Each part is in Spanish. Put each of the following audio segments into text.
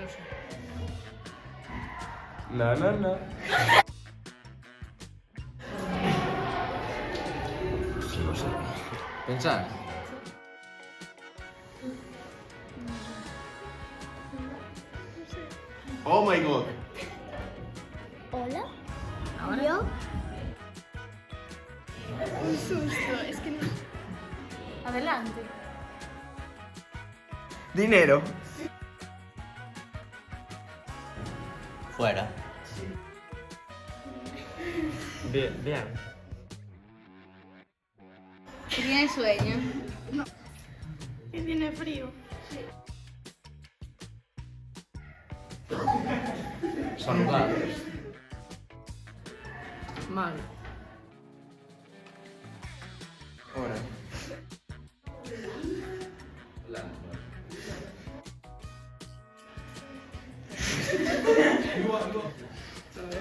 Amistoso. No, no, no. Sí, no sé. Pensar. Oh my god. Hola. ¿Ahora? Yo. Un susto, es que no... Adelante. Dinero. Fuera. Bien, bien. Que tiene sueño. No. Que tiene frío. Saludar. Mal. Ahora.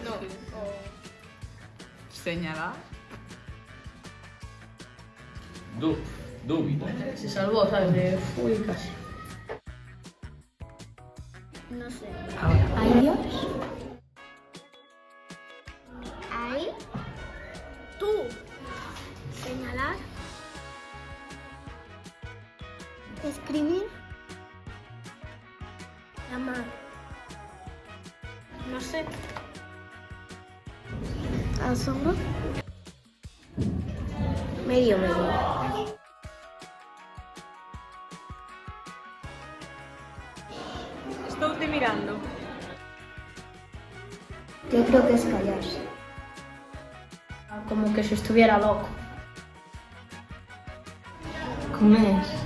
No. Señalar. Dúbito. Se salvó, ¿sabes? De uy, casi. No sé. Ahora. ¿Hay Dios? ¿Hay? Tú. Señalar. Escribir. Llamar. No sé. Asombro. Medio. Estoy mirando. Yo creo que es callarse. Como que si estuviera loco. Comer.